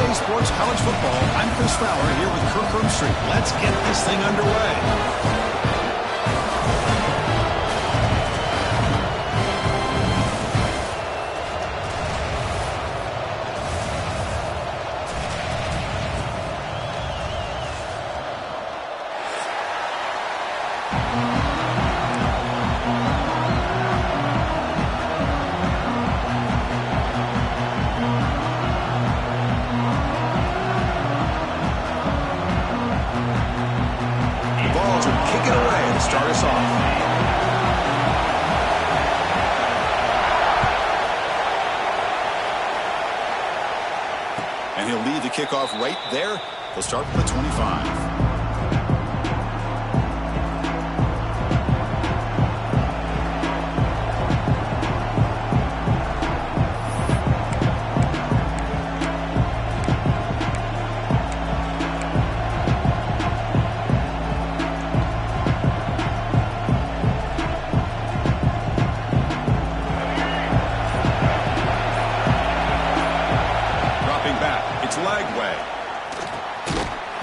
Today Sports College Football. I'm Chris Fowler here with Kirk Herbstreit. Let's get this thing underway. Start us off. And he'll lead the kickoff right there. They'll start from the 25.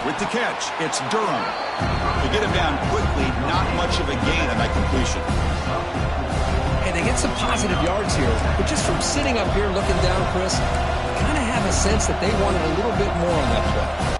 With the catch, it's Durham. They get him down quickly, not much of a gain on that completion. Hey, they get some positive yards here, but just from sitting up here looking down, Chris, kind of have a sense that they wanted a little bit more on that play.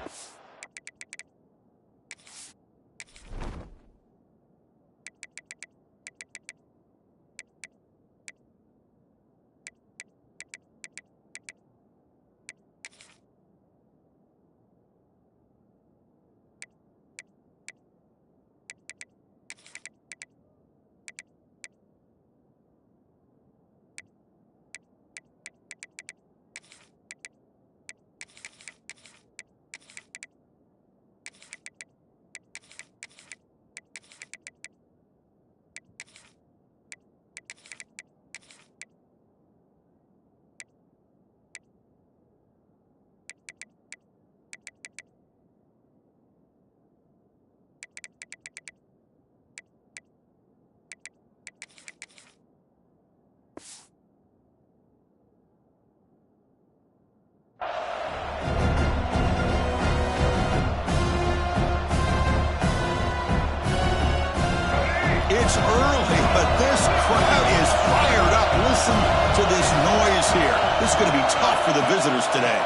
It's early, but this crowd is fired up. Listen to this noise here. This is going to be tough for the visitors today.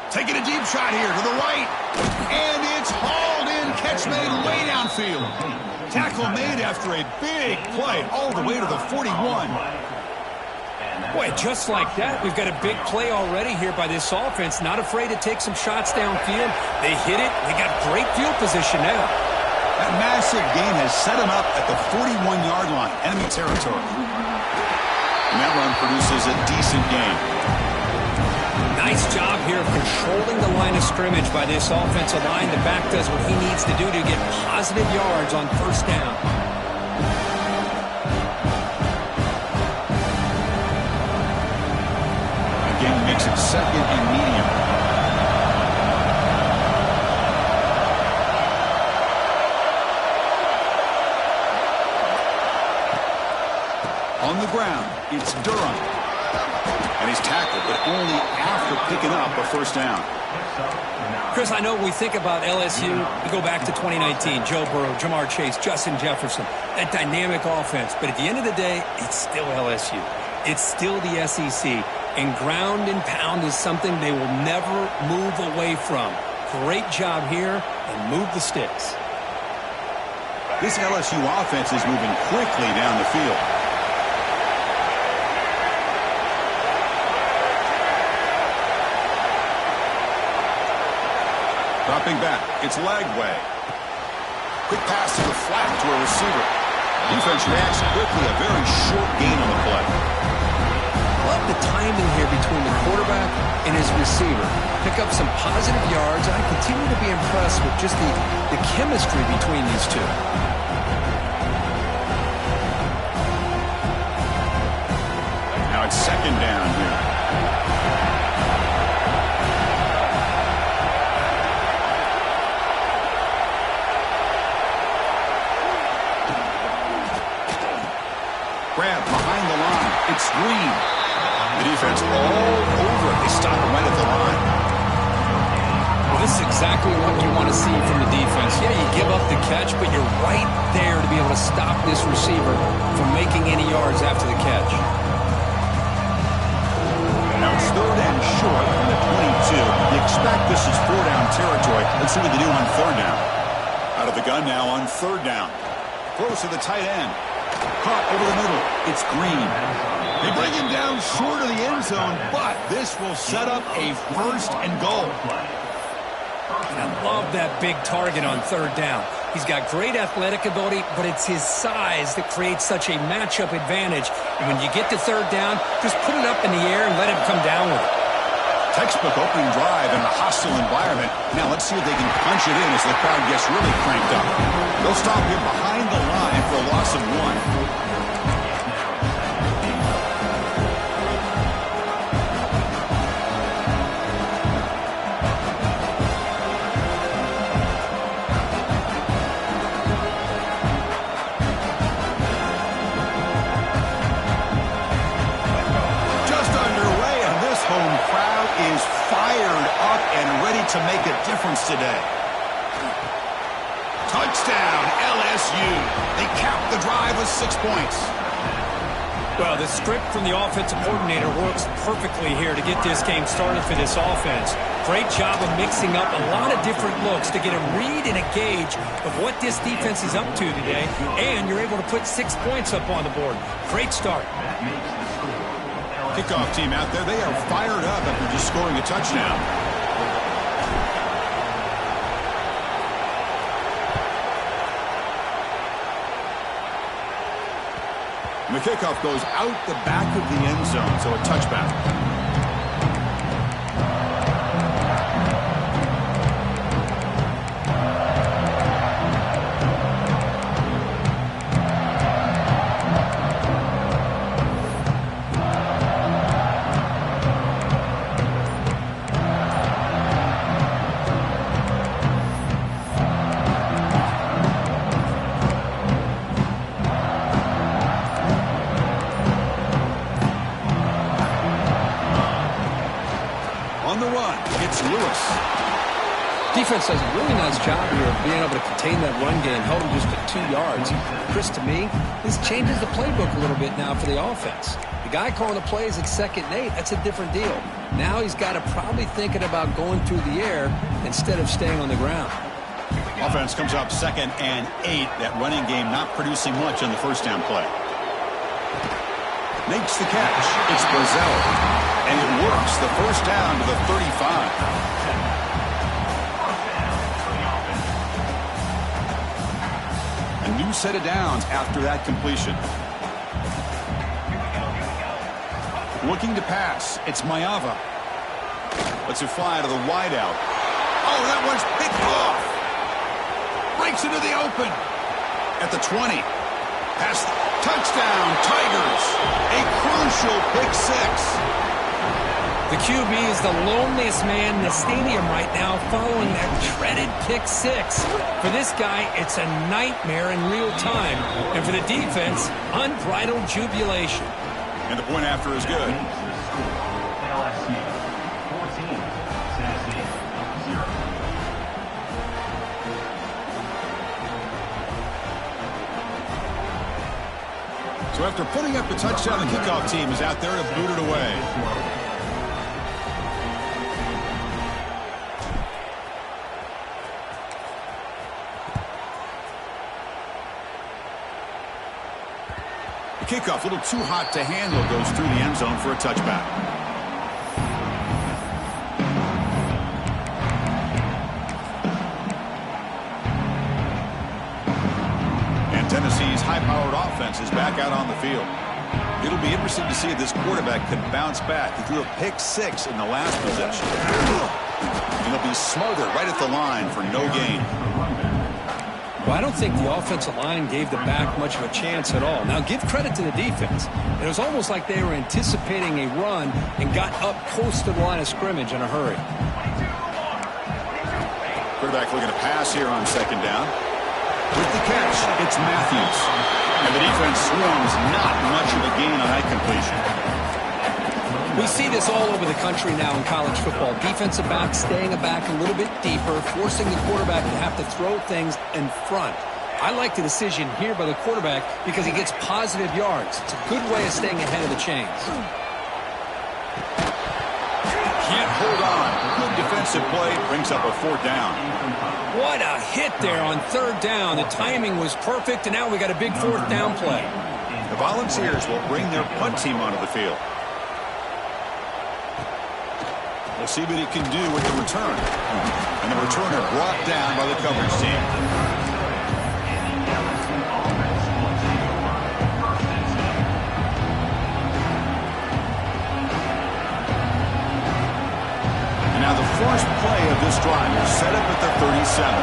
Taking a deep shot here to the right. And it's hauled in. Catch made way downfield. Tackle made after a big play all the way to the 41. Boy, just like that, we've got a big play already here by this offense. Not afraid to take some shots downfield. They hit it. They got great field position now. That massive gain has set him up at the 41-yard line, enemy territory. And that run produces a decent gain. Nice job here of controlling the line of scrimmage by this offensive line. The back does what he needs to do to get positive yards on first down. Again, makes it second and medium. On the ground, it's Durham. And he's tackled, but only after picking up a first down. Chris, I know when we think about LSU, we go back to 2019, Joe Burrow, Jamar Chase, Justin Jefferson, that dynamic offense. But at the end of the day, it's still LSU. It's still the SEC. And ground and pound is something they will never move away from. Great job here, and move the sticks. This LSU offense is moving quickly down the field. Dropping back, it's Lagway. Quick pass to the flat to a receiver. Defense reacts quickly, a very short gain on the play. Love the timing here between the quarterback and his receiver. Pick up some positive yards, and I continue to be impressed with just the chemistry between these two. Now it's second down here. Grab behind the line. It's Green. The defense all over it. They stop to see from the defense. Yeah, you give up the catch, but you're right there to be able to stop this receiver from making any yards after the catch. Now it's 3rd and short from the 22. You expect this is 4-down territory. Let's see what they do on 3rd down. Out of the gun now on 3rd down. Close to the tight end. Caught over the middle. It's Green. They bring him down short of the end zone, but this will set up a 1st and goal. And I love that big target on 3rd down. He's got great athletic ability, but it's his size that creates such a matchup advantage. And when you get to 3rd down, just put it up in the air and let him come down with it. Textbook opening drive in a hostile environment. Now let's see if they can punch it in as the crowd gets really cranked up. They'll stop him behind the line for a loss of 1. To make a difference today. Touchdown, LSU. They cap the drive with 6 points. Well, the script from the offensive coordinator works perfectly here to get this game started for this offense. Great job of mixing up a lot of different looks to get a read and a gauge of what this defense is up to today, and you're able to put 6 points up on the board. Great start. Kickoff team out there, they are fired up after just scoring a touchdown. The kickoff goes out the back of the end zone, so a touchback. Defense does a really nice job here of being able to contain that run game, held him just at 2 yards. Chris, to me, this changes the playbook a little bit now for the offense. The guy calling the plays at 2nd and 8, that's a different deal. Now he's got to probably thinking about going through the air instead of staying on the ground. Offense comes up 2nd and 8. That running game not producing much on the 1st down play. Makes the catch. It's Brazzell. And it works. The 1st down to the 35. New set of downs after that completion. Looking to pass. It's Maiava. Lets it fly to the wideout. Oh, that one's picked off. Breaks into the open. At the 20. Pass. Touchdown, Tigers. A crucial pick 6. The QB is the loneliest man in the stadium right now following that dreaded pick 6. For this guy, it's a nightmare in real time. And for the defense, unbridled jubilation. And the point after is good. So after putting up a touchdown, the kickoff team is out there to boot it away. The kickoff, a little too hot to handle, goes through the end zone for a touchback. And Tennessee's high-powered offense is back out on the field. It'll be interesting to see if this quarterback can bounce back. He threw a pick 6 in the last possession. And he'll be smothered right at the line for no gain. Well, I don't think the offensive line gave the back much of a chance at all. Now, give credit to the defense. It was almost like they were anticipating a run and got up close to the line of scrimmage in a hurry. Quarterback looking to pass here on 2nd down. With the catch, it's Matthews. And the defense swarms not much of a gain on that completion. We see this all over the country now in college football. Defensive backs staying back a little bit deeper, forcing the quarterback to have to throw things in front. I like the decision here by the quarterback because he gets positive yards. It's a good way of staying ahead of the chains. Can't hold on. Good defensive play. Brings up a 4th down. What a hit there on 3rd down. The timing was perfect, and now we got a big 4th down play. The Volunteers will bring their punt team onto the field. We'll see what he can do with the return. And the returner brought down by the coverage team. And now the first play of this drive is set up at the 37.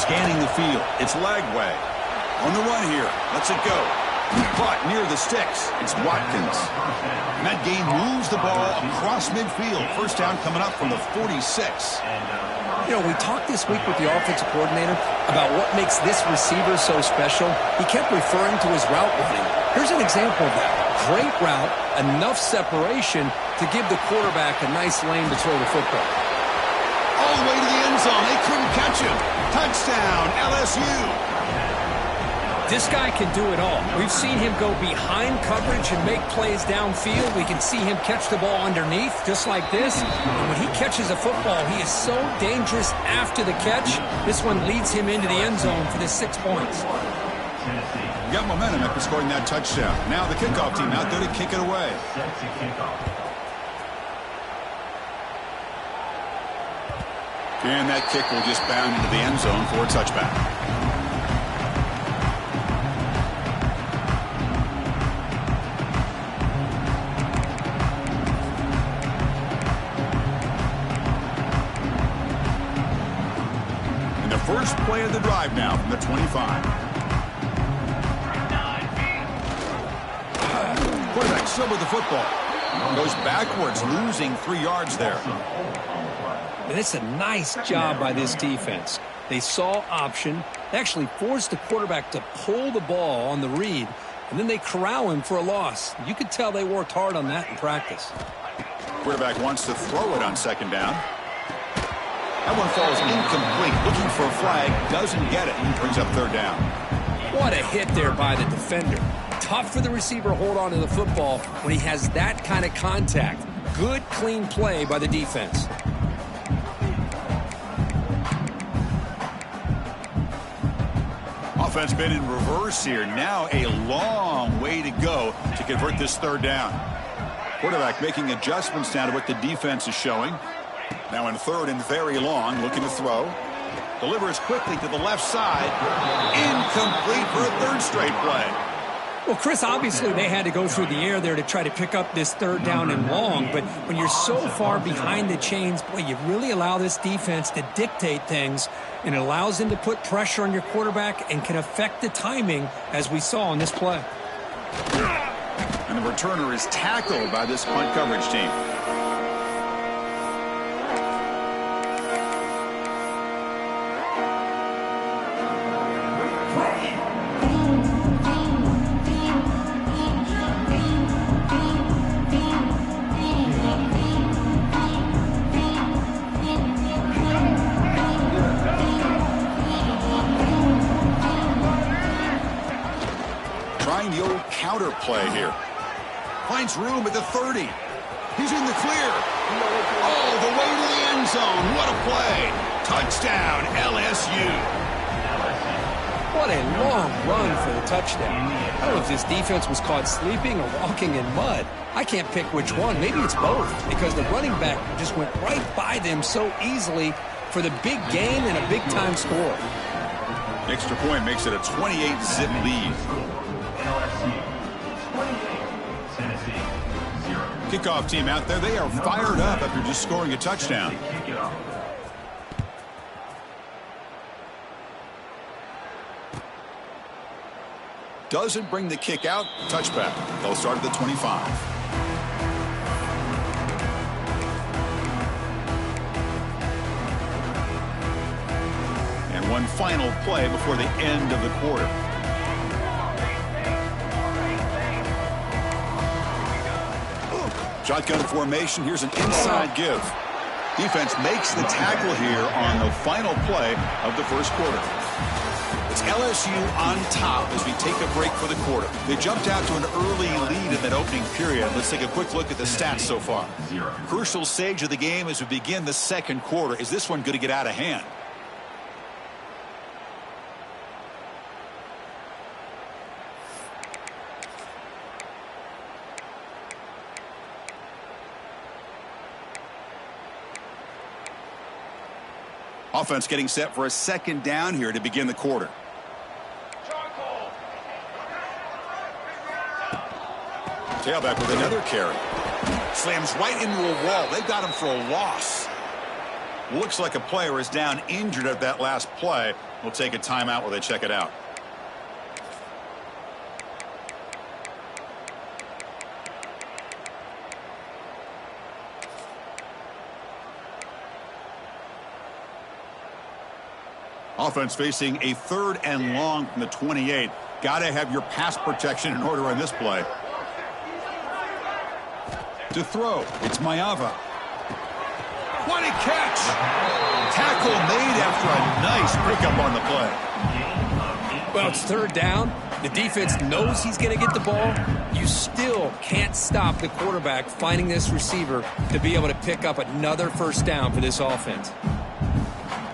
Scanning the field. It's Lagway. On the run here. Lets it go. Caught near the sticks. It's Watkins. And that gain moves the ball across midfield. First down coming up from the 46. You know, we talked this week with the offensive coordinator about what makes this receiver so special. He kept referring to his route running. Here's an example of that. Great route, enough separation to give the quarterback a nice lane to throw the football. All the way to the end zone. They couldn't catch him. Touchdown, LSU. This guy can do it all. We've seen him go behind coverage and make plays downfield. We can see him catch the ball underneath, just like this. And when he catches a football, he is so dangerous after the catch. This one leads him into the end zone for the 6 points. Got momentum after scoring that touchdown. Now the kickoff team out there to kick it away. And that kick will just bound into the end zone for a touchback. First play of the drive now from the 25. Quarterback still with the football. Goes backwards, losing 3 yards there. And it's a nice job by this defense. They saw option. They actually forced the quarterback to pull the ball on the read, and then they corral him for a loss. You could tell they worked hard on that in practice. Quarterback wants to throw it on 2nd down. That one falls incomplete. Looking for a flag. Doesn't get it. Brings up 3rd down. What a hit there by the defender. Tough for the receiver to hold on to the football when he has that kind of contact. Good, clean play by the defense. Offense been in reverse here. Now a long way to go to convert this 3rd down. Quarterback making adjustments down to what the defense is showing. Now in 3rd and very long, looking to throw. Delivers quickly to the left side. Incomplete for a 3rd straight play. Well, Chris, obviously they had to go through the air there to try to pick up this 3rd down and long, but when you're so far behind the chains, boy, you really allow this defense to dictate things, and it allows them to put pressure on your quarterback and can affect the timing, as we saw in this play. And the returner is tackled by this punt coverage team. Play here. Finds room at the 30. He's in the clear. All the way to the end zone. What a play. Touchdown, LSU. What a long run for the touchdown. I don't know if this defense was caught sleeping or walking in mud. I can't pick which one. Maybe it's both, because the running back just went right by them so easily for the big gain and a big-time score. Extra point makes it a 28-zip lead. Kickoff team out there. They are fired up after just scoring a touchdown. Doesn't bring the kick out. Touchback. They'll start at the 25. And one final play before the end of the quarter. Shotgun formation. Here's an inside give. Defense makes the tackle here on the final play of the first quarter. It's LSU on top as we take a break for the quarter. They jumped out to an early lead in that opening period. Let's take a quick look at the stats so far. Crucial stage of the game as we begin the second quarter. Is this one going to get out of hand? Offense getting set for a second down here to begin the quarter. Tailback with another carry. Slams right into a wall. They've got him for a loss. Looks like a player is down injured at that last play. We'll take a timeout while they check it out. Offense facing a 3rd and long from the 28. Got to have your pass protection in order on this play. To throw, it's Maiava. What a catch! Tackle made after a nice pickup on the play. Well, it's 3rd down. The defense knows he's going to get the ball. You still can't stop the quarterback finding this receiver to be able to pick up another 1st down for this offense.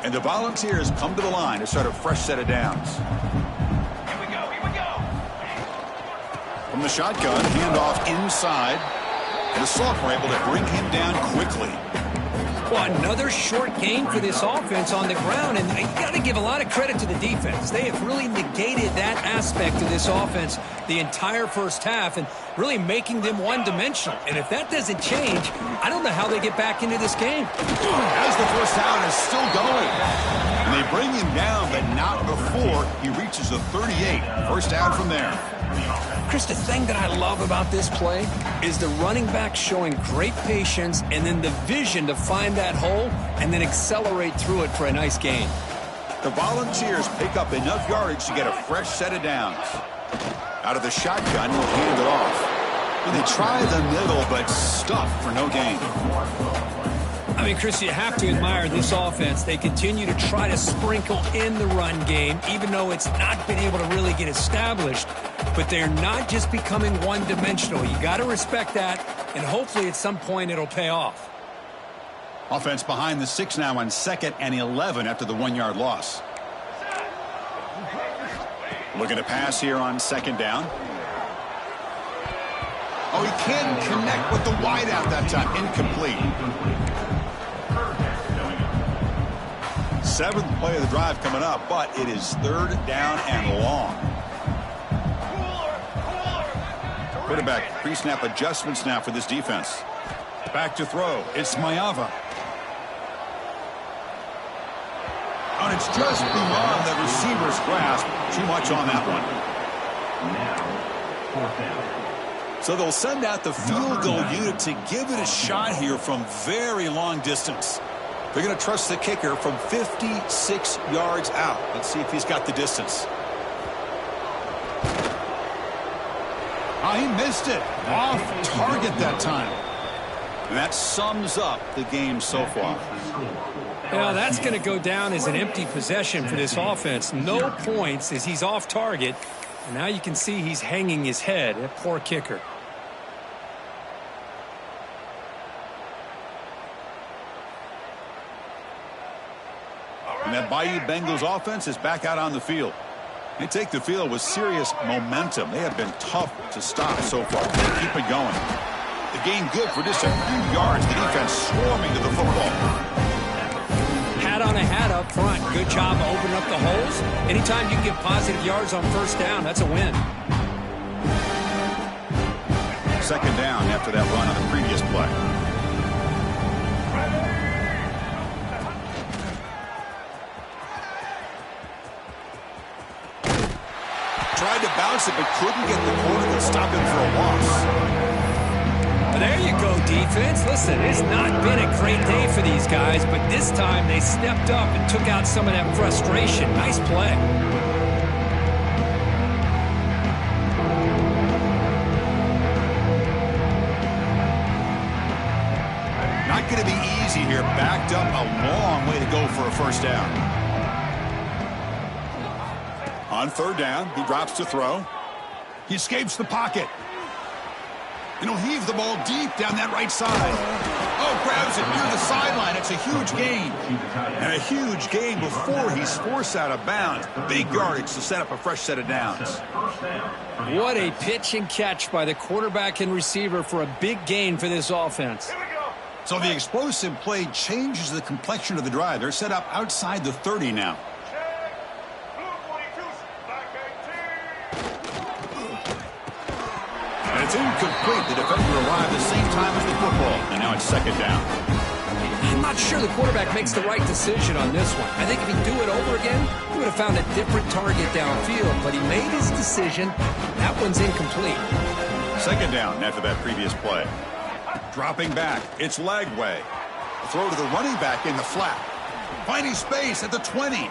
And the Volunteers come to the line to start a fresh set of downs. Here we go. From the shotgun, handoff inside. And the sophomore able to bring him down quickly. Well, another short gain for this offense on the ground, and you got to give a lot of credit to the defense. They have really negated that aspect of this offense the entire first half and really making them one-dimensional. And if that doesn't change, I don't know how they get back into this game. As the first down is still going. And they bring him down, but not before he reaches the 38. First down from there. Chris, the thing that I love about this play is the running back showing great patience and then the vision to find that hole and then accelerate through it for a nice gain. The Volunteers pick up enough yardage to get a fresh set of downs. Out of the shotgun, will hand it off. And they try the middle, but stuffed for no gain. I mean, Chris, you have to admire this offense. They continue to try to sprinkle in the run game, even though it's not been able to really get established. But they're not just becoming one-dimensional. You got to respect that, and hopefully at some point it'll pay off. Offense behind the 6 now on 2nd and 11 after the 1-yard loss. Looking to pass here on 2nd down. Oh, he can't connect with the wideout that time. Incomplete. 7th play of the drive coming up, but it is 3rd down and long. Quarterback pre-snap adjustments now for this defense. Back to throw. It's Maiava. And it's just beyond the receiver's grasp. Too much on that one. So they'll send out the field goal unit to give it a shot here from very long distance. They're going to trust the kicker from 56 yards out. Let's see if he's got the distance. Oh, he missed it. Off target that time. And that sums up the game so far. Well, that's going to go down as an empty possession for this offense. No points as he's off target. And now you can see he's hanging his head. That poor kicker. And that Bayou Bengals offense is back out on the field. They take the field with serious momentum. They have been tough to stop so far. They keep it going. The gain good for just a few yards. The defense swarming to the football. Hat on a hat up front. Good job opening up the holes. Anytime you can get positive yards on 1st down, that's a win. 2nd down after that run on the previous play. Tried to bounce it, but couldn't get the corner to stop him for a loss. There you go, defense. Listen, it's not been a great day for these guys, but this time they stepped up and took out some of that frustration. Nice play. not going to be easy here. Backed up a long way to go for a first down. On third down, he drops to throw. He escapes the pocket. And he'll heave the ball deep down that right side. Oh, grabs it near the sideline. It's a huge gain. And a huge gain before he's forced out of bounds. Big yardage to set up a fresh set of downs. What a pitch and catch by the quarterback and receiver for a big gain for this offense. So the explosive play changes the complexion of the drive. They're set up outside the 30 now. And it's incomplete. The defender arrived the same time as the football. And now it's second down. I'm not sure the quarterback makes the right decision on this one. I think if he'd do it over again, he would have found a different target downfield. But he made his decision. That one's incomplete. Second down after that previous play. Dropping back. It's Lagway. A throw to the running back in the flat. Finding space at the 20.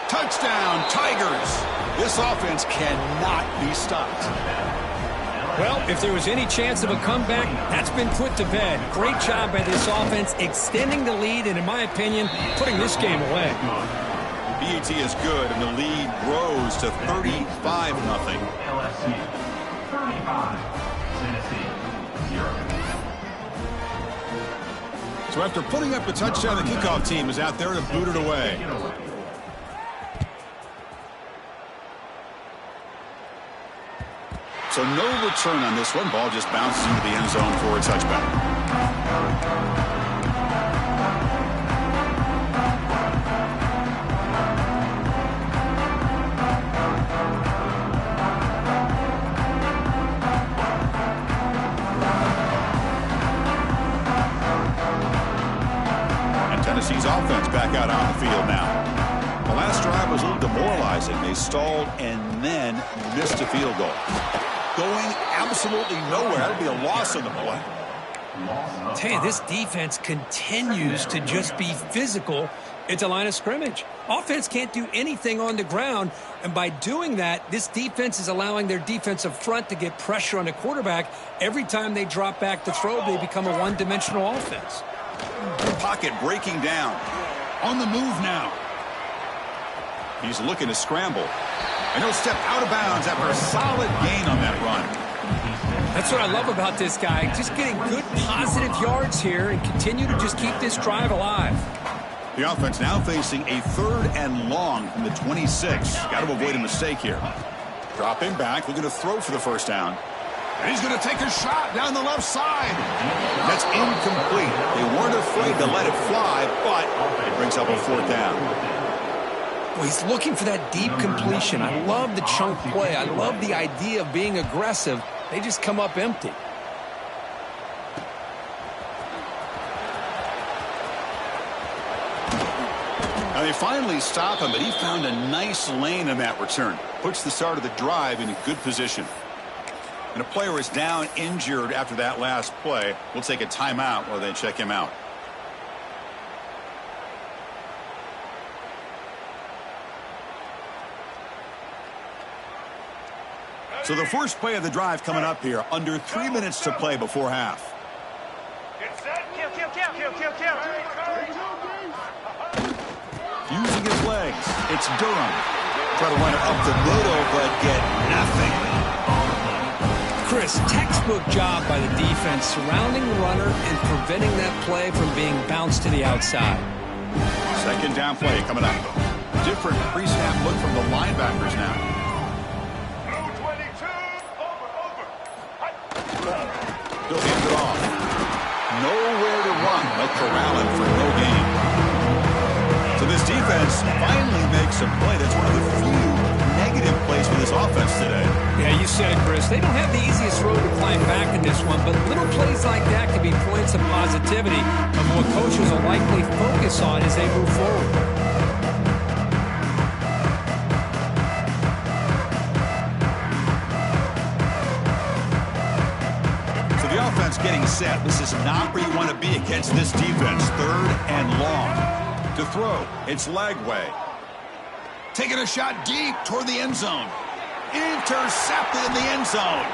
Touchdown, Tigers. This offense cannot be stopped. Well, if there was any chance of a comeback, that's been put to bed. Great job by this offense extending the lead and, in my opinion, putting this game away. BET is good, and the lead grows to 35-0. LSU 35, Tennessee 0. So after putting up a touchdown, the kickoff team is out there to boot it away. So no return on this one. Ball just bounces into the end zone for a touchback. And Tennessee's offense back out on the field now. The last drive was a little demoralizing. They stalled and then missed a field goal. Going absolutely nowhere. That would be a loss on the play. I tell you, this defense continues to just be physical at the line of scrimmage. Offense can't do anything on the ground, and by doing that, this defense is allowing their defensive front to get pressure on the quarterback. Every time they drop back to throw, they become a one-dimensional offense. The pocket breaking down. On the move now. He's looking to scramble. And he'll step out of bounds after a solid gain on that run. That's what I love about this guy. Just getting good, positive yards here and continue to just keep this drive alive. The offense now facing a third and long from the 26. Got to avoid a mistake here. Dropping back, looking to throw for the first down. And he's going to take a shot down the left side. That's incomplete. They weren't afraid to let it fly, but it brings up a fourth down. Well, he's looking for that deep completion. I love the chunk play. I love the idea of being aggressive. They just come up empty. Now they finally stop him, but he found a nice lane in that return. Puts the start of the drive in a good position. And a player is down injured after that last play. We'll take a timeout while they check him out. So the first play of the drive coming up here. Under 3 minutes to play before half. Using his legs. It's Durham. Try to run it up the middle, but get nothing. Chris, textbook job by the defense surrounding the runner and preventing that play from being bounced to the outside. Second down play coming up. Different pre-snap look from the linebackers now. He'll hand it off. Nowhere to run. They'll corral him for no gain. So this defense finally makes a play. That's one of the few negative plays for this offense today. Yeah, you said it, Chris. They don't have the easiest road to climb back in this one, but little plays like that can be points of positivity of what coaches will likely focus on as they move forward. Getting set. This is not where you want to be against this defense. Third and long. To throw, it's Lagway. Taking a shot deep toward the end zone. Intercepted in the end zone.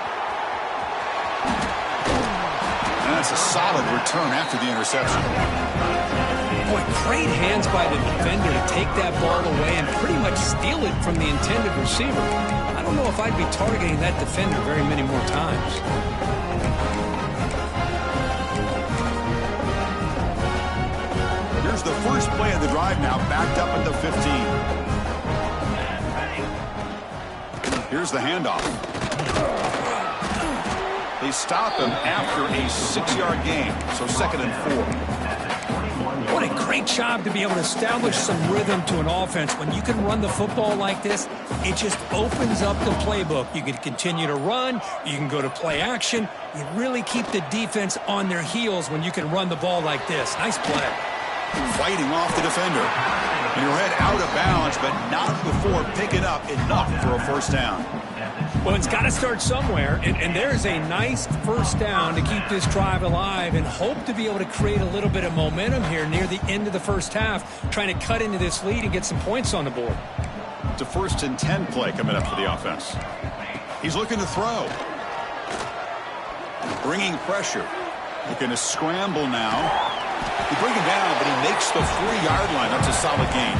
That's a solid return after the interception. Boy, great hands by the defender to take that ball away and pretty much steal it from the intended receiver. I don't know if I'd be targeting that defender very many more times. Here's the first play of the drive now, backed up at the 15. Here's the handoff. They stop him after a 6-yard gain, so 2nd and 4. What a great job to be able to establish some rhythm to an offense. When you can run the football like this, it just opens up the playbook. You can continue to run. You can go to play action. You really keep the defense on their heels when you can run the ball like this. Nice play. Fighting off the defender. And he'll head out of bounds, but not before picking up enough for a first down. Well, it's got to start somewhere, and there's a nice first down to keep this drive alive and hope to be able to create a little bit of momentum here near the end of the first half, trying to cut into this lead and get some points on the board. It's a 1st and 10 play coming up for the offense. He's looking to throw. Bringing pressure. Looking to scramble now. They bring him down, but he makes the 3-yard line. That's a solid gain.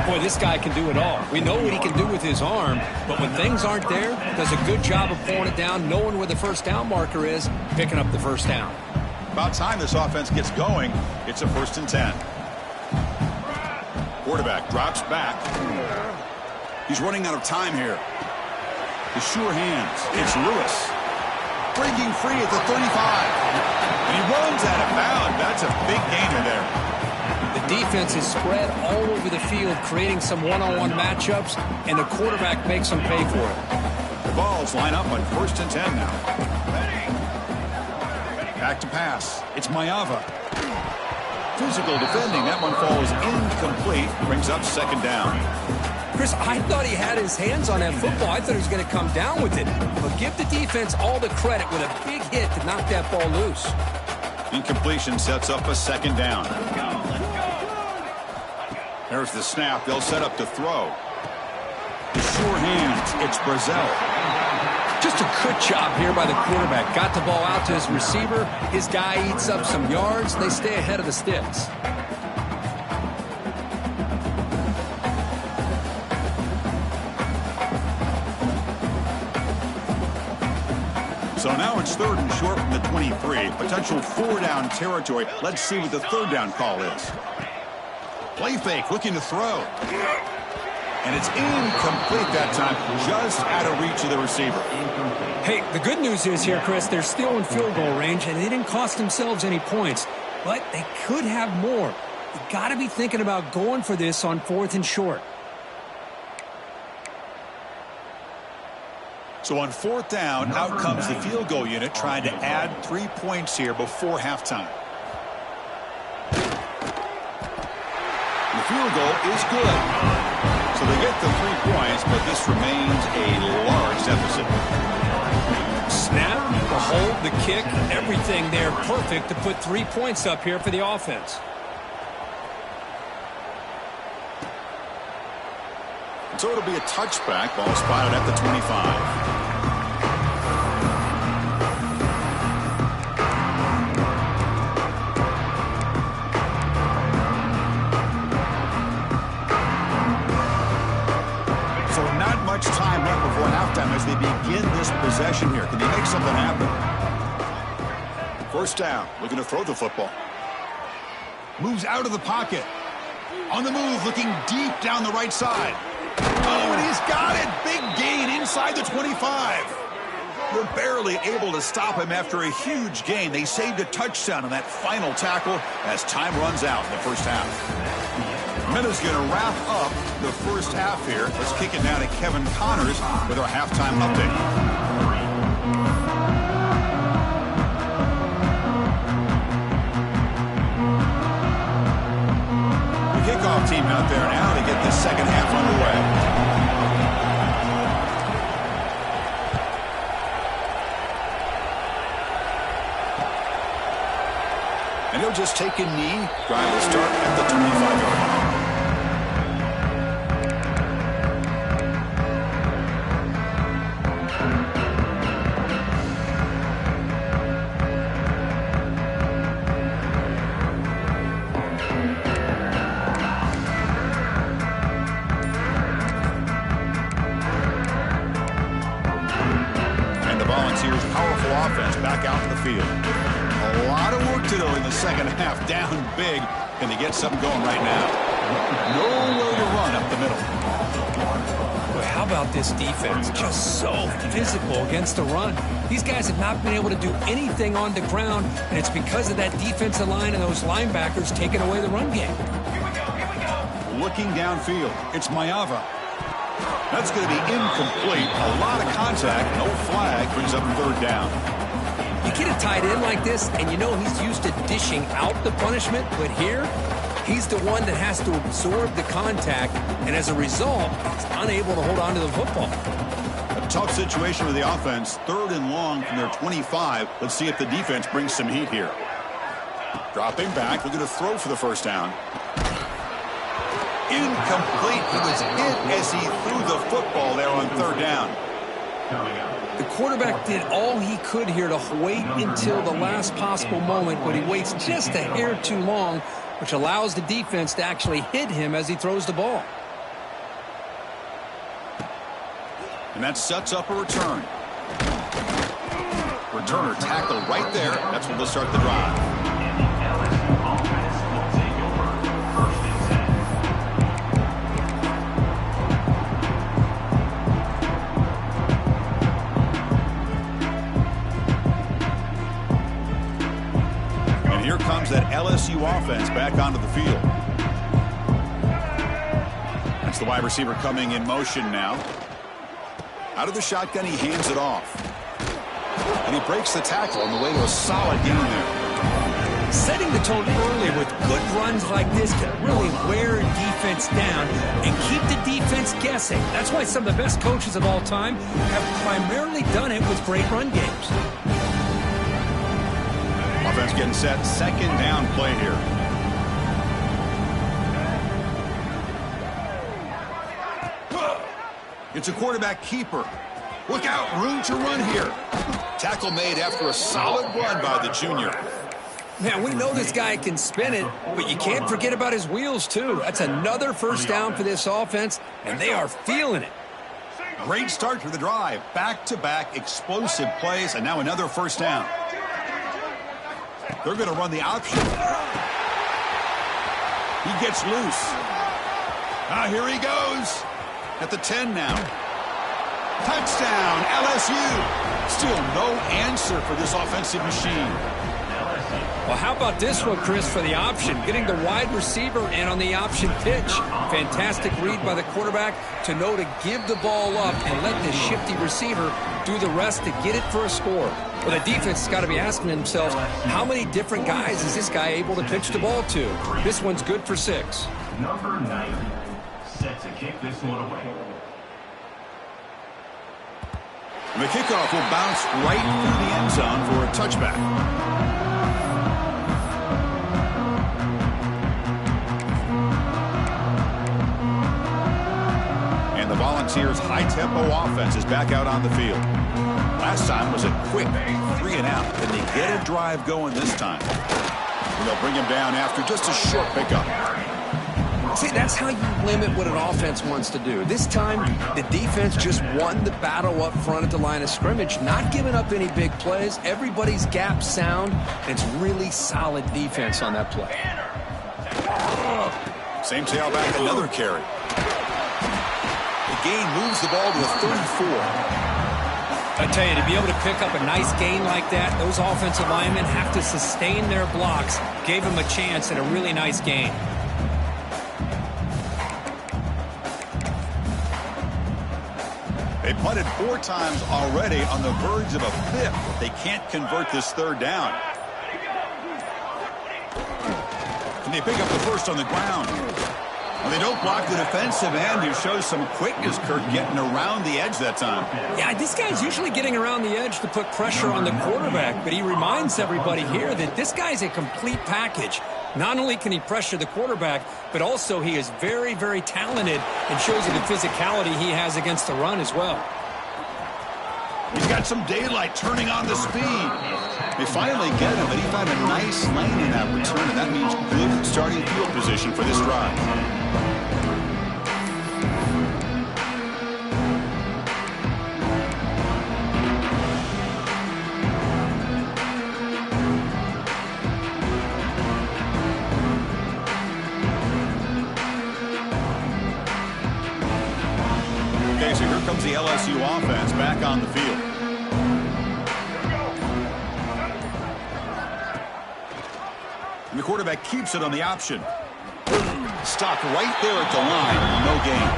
Boy, this guy can do it all. We know what he can do with his arm, but when things aren't there, does a good job of pulling it down, knowing where the first down marker is, picking up the first down. About time this offense gets going. It's a 1st and 10. Quarterback drops back. He's running out of time here. The sure hands. It's Lewis. Breaking free at the 35. And he runs out of bounds. That's a big gainer there. The defense is spread all over the field, creating some one-on-one matchups, and the quarterback makes them pay for it. The balls line up on 1st and 10 now. Back to pass. It's Mayava. Physical defending. That one falls incomplete. Brings up 2nd down. Chris, I thought he had his hands on that football. I thought he was going to come down with it. But give the defense all the credit with a big hit to knock that ball loose. Incompletion sets up a 2nd down. There's the snap. They'll set up to throw. Sure hands. It's Brazzell. Just a good job here by the quarterback. Got the ball out to his receiver. His guy eats up some yards. They stay ahead of the sticks. So now it's 3rd and short from the 23. Potential 4-down territory. Let's see what the 3rd down call is. Play fake, looking to throw. And it's incomplete that time, just out of reach of the receiver. Hey, the good news is here, Chris, they're still in field goal range, and they didn't cost themselves any points. But they could have more. You got to be thinking about going for this on 4th and short. So on 4th down, out comes the field goal unit, trying to add 3 points here before halftime. The field goal is good. So they get the 3 points, but this remains a large deficit. Snap, the hold, the kick, everything there perfect to put 3 points up here for the offense. So it'll be a touchback, ball spotted at the 25. Time left before halftime as they begin this possession here. Can they make something happen? 1st down, looking to throw the football. Moves out of the pocket. On the move, looking deep down the right side. Oh, and he's got it. Big gain inside the 25. They're barely able to stop him after a huge gain. They saved a touchdown on that final tackle as time runs out in the first half. Minutes going to wrap up the first half here. Let's kick it down to Kevin Connors with our halftime update. The kickoff team out there now to get the second half underway. And he'll just take a knee. Drive will start at the 25-yard line. A lot of work to do in the second half. Down big. Can they get something going right now? Nowhere to run up the middle. Boy, how about this defense? Just so physical against the run. These guys have not been able to do anything on the ground, and it's because of that defensive line and those linebackers taking away the run game. Looking downfield, it's Mayava. That's going to be incomplete. A lot of contact, no flag, brings up third down. You get a tight end like this, and you know he's used to dishing out the punishment, but here, he's the one that has to absorb the contact, and as a result, he's unable to hold on to the football. A tough situation with the offense. 3rd and long from their 25. Let's see if the defense brings some heat here. Dropping back, looking to throw for the first down. Incomplete. He was hit as he threw the football there on 3rd down. The quarterback did all he could here to wait until the last possible moment, but he waits just a hair too long, which allows the defense to actually hit him as he throws the ball. And that sets up a return. Returner tackled right there. That's when they'll start the drive. Here comes that LSU offense back onto the field. That's the wide receiver coming in motion now. Out of the shotgun, he hands it off. And he breaks the tackle on the way to a solid gain there. Setting the tone early with good runs like this can really wear a defense down and keep the defense guessing. That's why some of the best coaches of all time have primarily done it with great run games. Offense getting set. 2nd down play here. It's a quarterback keeper. Look out, room to run here. Tackle made after a solid run by the junior. Man, we know this guy can spin it, but you can't forget about his wheels, too. That's another first down for this offense, and they are feeling it. Great start to the drive. Back-to-back explosive plays, and now another first down. They're going to run the option. He gets loose. Here he goes. At the 10 now. Touchdown, LSU. Still no answer for this offensive machine. Well, how about this one, Chris, for the option? Getting the wide receiver in on the option pitch. Fantastic read by the quarterback to know to give the ball up and let the shifty receiver do the rest to get it for a score. Well, the defense has got to be asking themselves, how many different guys is this guy able to pitch the ball to? This one's good for 6. Number 90, set to kick this one away. The kickoff will bounce right through the end zone for a touchback. And the Volunteers' high-tempo offense is back out on the field. Last time was a quick 3-and-out. Can they get a drive going this time? And they'll bring him down after just a short pickup. See, that's how you limit what an offense wants to do. This time, the defense just won the battle up front at the line of scrimmage, not giving up any big plays. Everybody's gap sound, and it's really solid defense on that play. Same tailback, another carry. The gain moves the ball to the 34. I tell you, to be able to pick up a nice gain like that, those offensive linemen have to sustain their blocks. Gave them a chance at a really nice gain. They punted 4 times already, on the verge of a 5th. They can't convert this 3rd down. Can they pick up the first on the ground? Well, they don't block the defensive end, who shows some quickness, Kirk, getting around the edge that time. Yeah, this guy's usually getting around the edge to put pressure on the quarterback, but he reminds everybody here that this guy's a complete package. Not only can he pressure the quarterback, but also he is very, very talented and shows you the physicality he has against the run as well. He's got some daylight turning on the speed. They finally get him, but he found a nice lane in that return, and that means good starting field position for this drive. comes the LSU offense back on the field. And the quarterback keeps it on the option. Stopped right there at the line. No gain.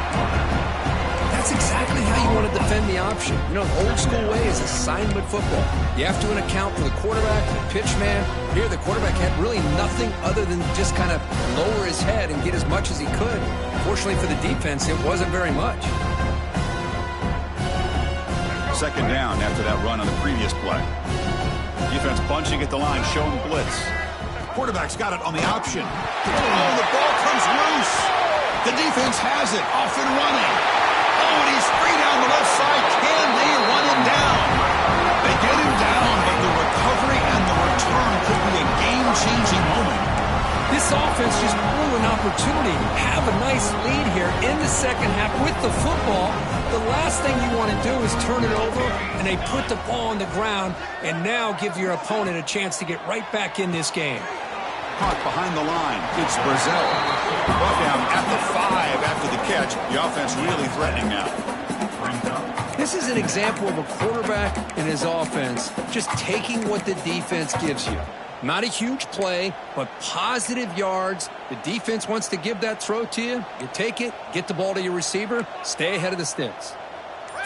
That's exactly how you want to defend the option. You know, the old school way is assignment football. You have to account for the quarterback, the pitch man. Here, the quarterback had really nothing other than just kind of lower his head and get as much as he could. Fortunately for the defense, it wasn't very much. Second down after that run on the previous play. Defense bunching at the line, showing blitz. Quarterback's got it on the option. Oh, the ball comes loose. The defense has it, off and running. Oh, and he's free down the left side. Can they run him down? They get him down, but the recovery and the return could be a game-changing moment. This offense just blew an opportunity. Have a nice lead here in the second half with the football. The last thing you want to do is turn it over, and they put the ball on the ground, and now give your opponent a chance to get right back in this game. Caught behind the line. It's Brazil. Brought down at the 5 after the catch. The offense really threatening now. This is an example of a quarterback and his offense just taking what the defense gives you. Not a huge play, but positive yards. The defense wants to give that throw to you. You take it, get the ball to your receiver, stay ahead of the sticks.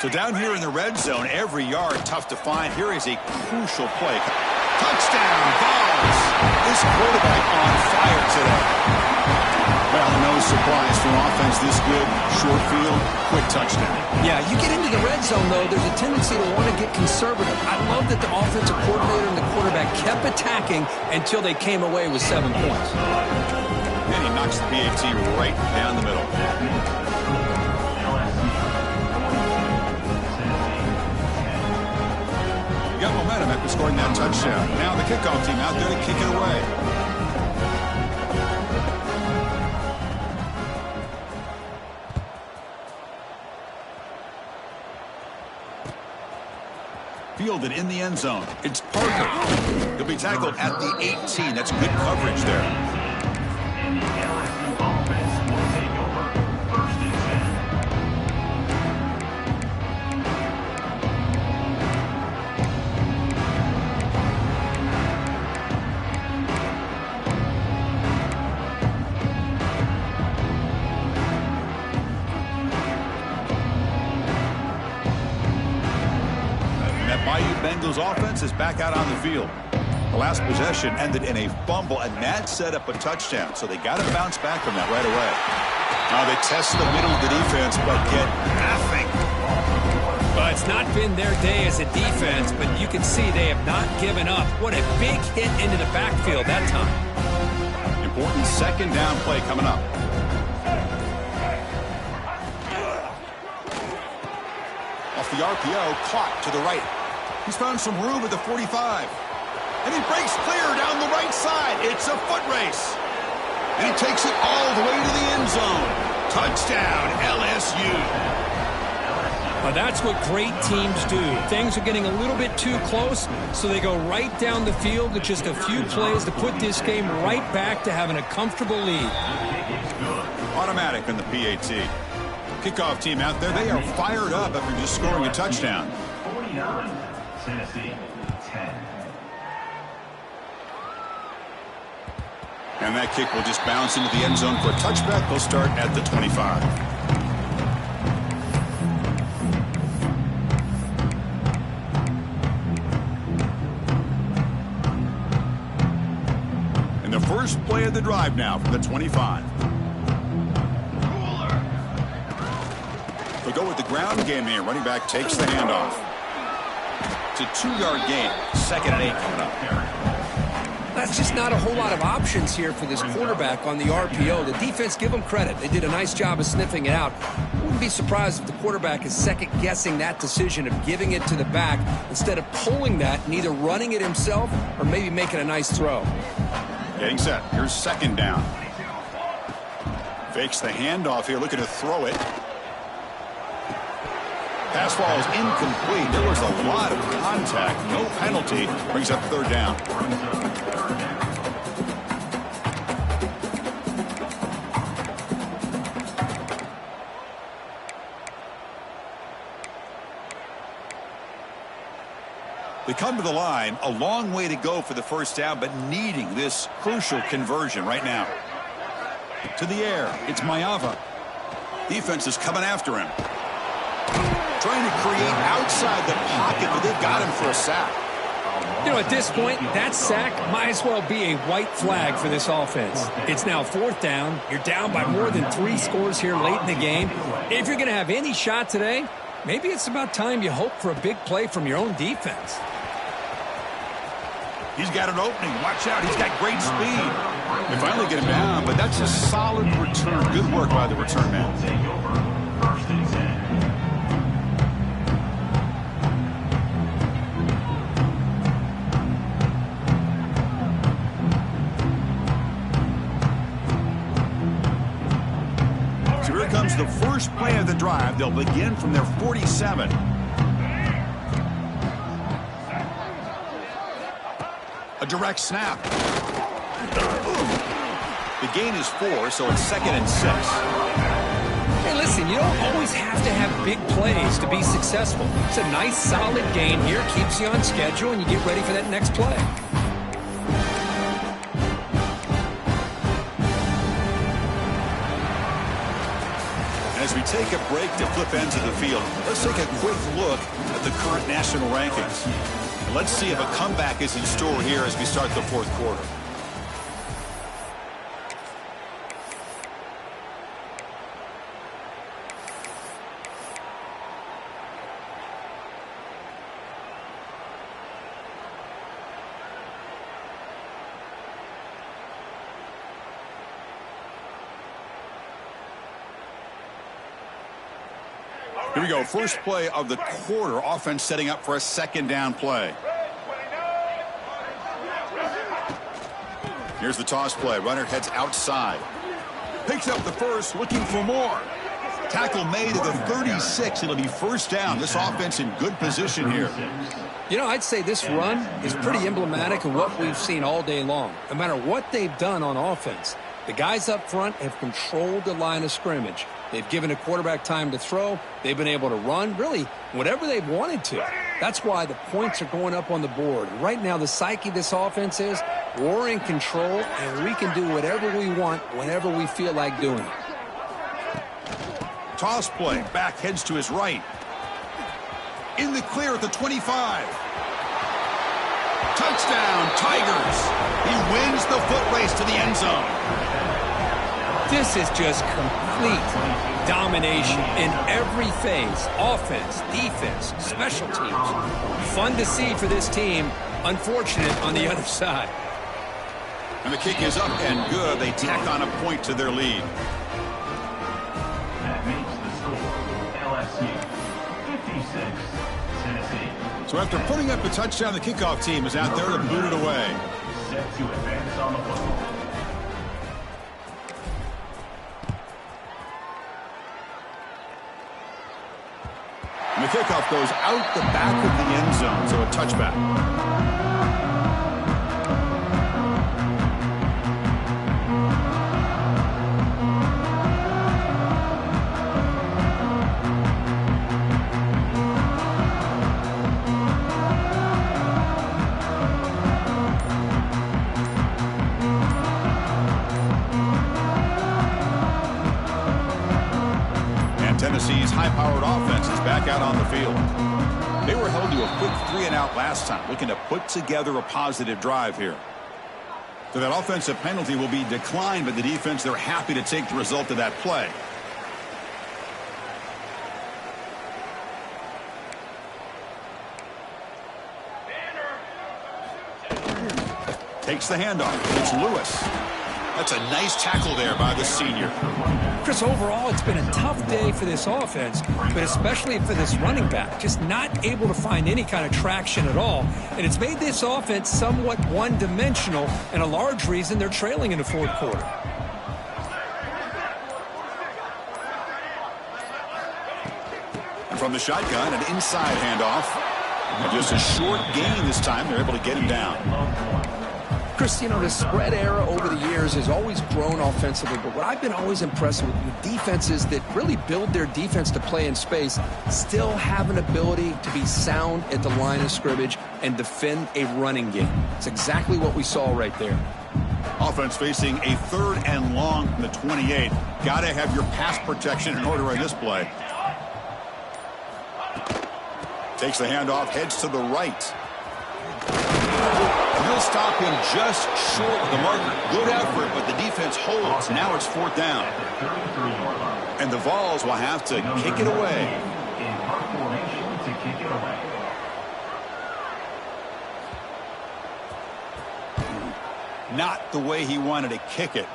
So down here in the red zone, every yard tough to find. Here is a crucial play. Touchdown, Vols. This quarterback on fire today. Well, no surprise from offense this good. Short field, quick touchdown. Yeah, you get into the red zone, though, there's a tendency to want to get conservative. I love that the offensive coordinator and the quarterback kept attacking until they came away with 7 points. And he knocks the PAT right down the middle. Got momentum after scoring that touchdown. Now the kickoff team out there to kick it away. Fielded in the end zone. It's Parker. He'll be tackled at the 18. That's good coverage there. Bengals offense is back out on the field. The last possession ended in a fumble, and that set up a touchdown. So they got to bounce back from that right away. Now they test the middle of the defense, but get nothing. Well, it's not been their day as a defense, but you can see they have not given up. What a big hit into the backfield that time. Important second down play coming up. Off the RPO, clock to the right. He's found some room at the 45. And he breaks clear down the right side. It's a foot race. And he takes it all the way to the end zone. Touchdown, LSU. Well, that's what great teams do. Things are getting a little bit too close, so they go right down the field with just a few plays to put this game right back to having a comfortable lead. Automatic on the PAT. Kickoff team out there, they are fired up after just scoring a touchdown. 49, Tennessee, 10. And that kick will just bounce into the end zone for a touchback. They'll start at the 25. And the first play of the drive now from the 25. They'll go with the ground game here. Running back takes the handoff. It's a 2-yard gain. 2nd and 8 coming up. That's just not a whole lot of options here for this quarterback on the RPO. The defense, give them credit. They did a nice job of sniffing it out. Wouldn't be surprised if the quarterback is second-guessing that decision of giving it to the back instead of pulling that and either running it himself or maybe making a nice throw. Getting set. Here's 2nd down. Fakes the handoff here, looking to throw it. Pass ball is incomplete. There was a lot of contact. No penalty. Brings up 3rd down. come to the line, a long way to go for the first down, but needing this crucial conversion right now. To the air, it's Mayava. Defense is coming after him. Trying to create outside the pocket, but they've got him for a sack. You know, at this point, that sack might as well be a white flag for this offense. It's now 4th down. You're down by more than 3 scores here late in the game. If you're going to have any shot today, maybe it's about time you hope for a big play from your own defense. He's got an opening. Watch out. He's got great speed. They finally get him down, but that's a solid return. Good work by the return man. First and 10. So here comes the first play of the drive. They'll begin from their 47. A direct snap. The gain is 4, so it's 2nd and 6. Hey, listen, you don't always have to have big plays to be successful. It's a nice, solid gain here. Keeps you on schedule, and you get ready for that next play. As we take a break to flip ends of the field, let's take a quick look at the current national rankings. And let's see if a comeback is in store here as we start the 4th quarter. Here we go. First play of the quarter. Offense setting up for a 2nd down play. Here's the toss play. Runner heads outside. Picks up the first, looking for more. Tackle made at the 36. It'll be first down. This offense in good position here. You know, I'd say this run is pretty emblematic of what we've seen all day long. No matter what they've done on offense, the guys up front have controlled the line of scrimmage. They've given a quarterback time to throw. They've been able to run, really, whatever they've wanted to. That's why the points are going up on the board. Right now, the psyche of this offense is we're in control, and we can do whatever we want whenever we feel like doing it. Toss play. Back heads to his right. In the clear at the 25. Touchdown, Tigers. He wins the foot race to the end zone. This is just complete domination in every phase. Offense, defense, special teams. Fun to see for this team. Unfortunate on the other side. And the kick is up and good. They tack on a point to their lead. That makes the score LSU 56, Tennessee. So after putting up a touchdown, the kickoff team is out there to boot it away. Set to advance on the football. And the kickoff goes out the back of the end zone, so a touchback. Tennessee's high-powered offense is back out on the field. They were held to a quick 3-and-out last time, looking to put together a positive drive here. So that offensive penalty will be declined by the defense. They're happy to take the result of that play. Takes the handoff. It's Lewis. That's a nice tackle there by the senior. Chris, overall, it's been a tough day for this offense, but especially for this running back. Just not able to find any kind of traction at all. And it's made this offense somewhat one-dimensional, and a large reason they're trailing in the 4th quarter. And from the shotgun, an inside handoff. And just a short gain this time. They're able to get him down. Chris, you know, the spread era over the years has always grown offensively, but what I've been always impressed with defenses that really build their defense to play in space still have an ability to be sound at the line of scrimmage and defend a running game. It's exactly what we saw right there. Offense facing a 3rd and long from the 28. Got to have your pass protection in order in this play. Takes the handoff, heads to the right. He'll stop him just short of the marker. Good effort, but the defense holds. Now it's 4th down. And the Vols will have to kick it away. Not the way he wanted to kick it.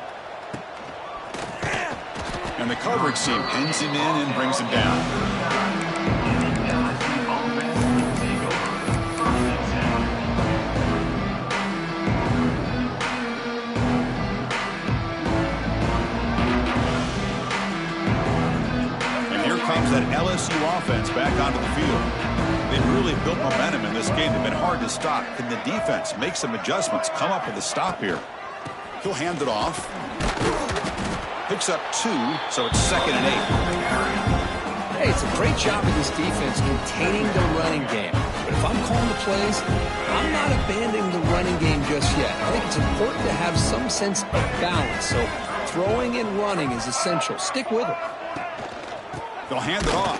And the coverage team pins him in and brings him down. Comes that LSU offense back onto the field. They've really built momentum in this game. They've been hard to stop. Can the defense make some adjustments, come up with a stop here? He'll hand it off. Picks up 2, so it's 2nd and 8. Hey, it's a great job of this defense containing the running game. But if I'm calling the plays, I'm not abandoning the running game just yet. I think it's important to have some sense of balance. So throwing and running is essential. Stick with it. They'll hand it off.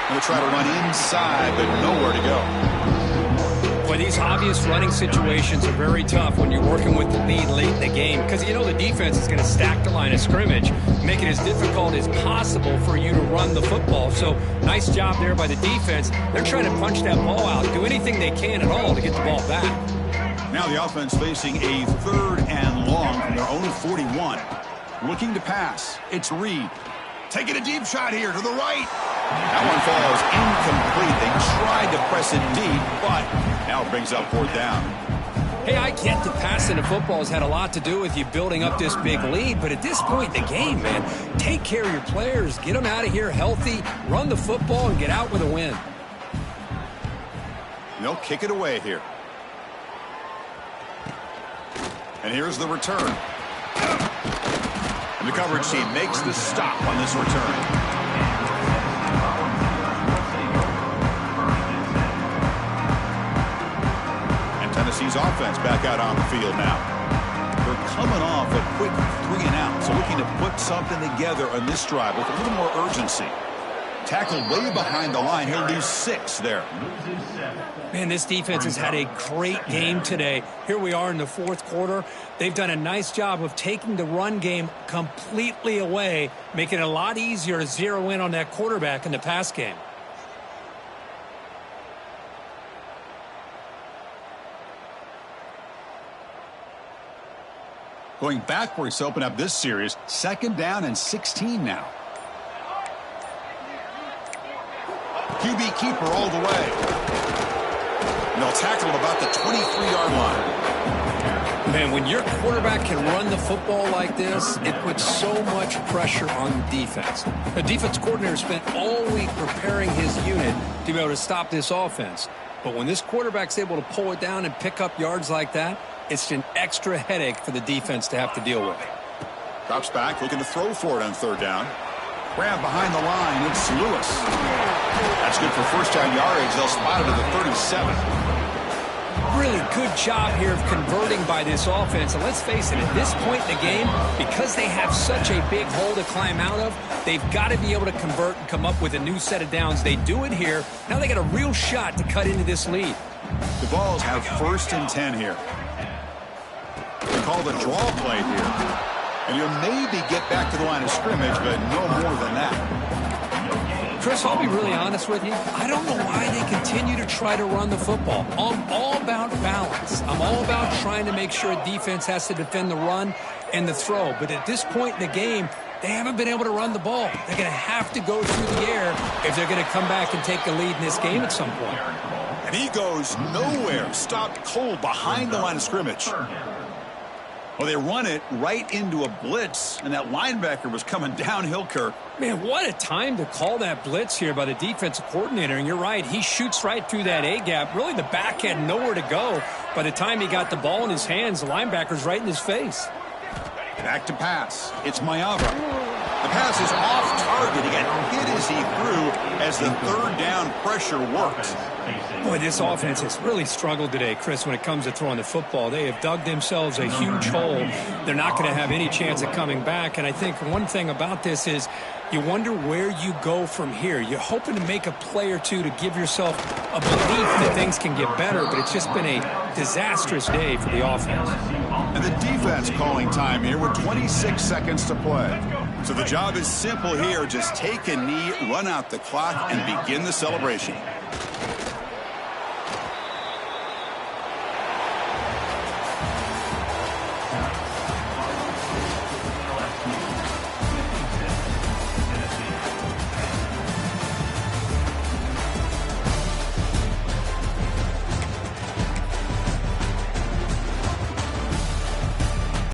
They'll try to run inside, but nowhere to go. Boy, these obvious running situations are very tough when you're working with the lead late in the game because you know the defense is going to stack the line of scrimmage, make it as difficult as possible for you to run the football. So nice job there by the defense. They're trying to punch that ball out, do anything they can at all to get the ball back. Now the offense facing a 3rd and long from their own 41. Looking to pass. It's Reed. Taking a deep shot here to the right. That one falls incomplete. They tried to press it deep, but now it brings up 4th down. Hey, I get that passing the football has had a lot to do with you building up this big lead, but at this point in the game, man, take care of your players, get them out of here healthy, run the football, and get out with a win. They'll kick it away here. And here's the return. And the coverage team makes the stop on this return. And Tennessee's offense back out on the field now. They're coming off a quick 3 and out, so looking to put something together on this drive with a little more urgency. Tackled way behind the line. He'll lose 6 there. Man, this defense has had a great game today. Here we are in the 4th quarter. They've done a nice job of taking the run game completely away, making it a lot easier to zero in on that quarterback in the pass game. Going backwards to open up this series, 2nd down and 16 now. QB keeper all the way. And they'll tackle him about the 23-yard line. Man, when your quarterback can run the football like this, it puts so much pressure on the defense. The defense coordinator spent all week preparing his unit to be able to stop this offense. But when this quarterback's able to pull it down and pick up yards like that, it's an extra headache for the defense to have to deal with. Drops back, looking to throw for it on 3rd down. Grab behind the line, it's Lewis. That's good for 1st down yardage. They'll spot it at the 37. Really good job here of converting by this offense. And let's face it, at this point in the game, because they have such a big hole to climb out of, they've got to be able to convert and come up with a new set of downs. They do it here. Now they got a real shot to cut into this lead. The Vols have 1st and 10 here. They call the draw play here. And you'll maybe get back to the line of scrimmage, but no more than that. Chris, I'll be really honest with you. I don't know why they continue to try to run the football. I'm all about balance. I'm all about trying to make sure a defense has to defend the run and the throw. But at this point in the game, they haven't been able to run the ball. They're going to have to go through the air if they're going to come back and take the lead in this game at some point. And he goes nowhere. Stopped cold behind the line of scrimmage. Well, they run it right into a blitz, and that linebacker was coming downhill, Kirk. Man, what a time to call that blitz here by the defensive coordinator. And you're right, he shoots right through that A-gap. Really, the back had nowhere to go. By the time he got the ball in his hands, the linebacker's right in his face. Back to pass. It's Maiava. The pass is off target. He got hit as he threw as the third down pressure works. Boy, this offense has really struggled today, Chris, when it comes to throwing the football. They have dug themselves a huge hole. They're not going to have any chance of coming back. And I think one thing about this is you wonder where you go from here. You're hoping to make a play or two to give yourself a belief that things can get better, but it's just been a disastrous day for the offense. And the defense calling time here with 26 seconds to play. So the job is simple here. Just take a knee, run out the clock, and begin the celebration.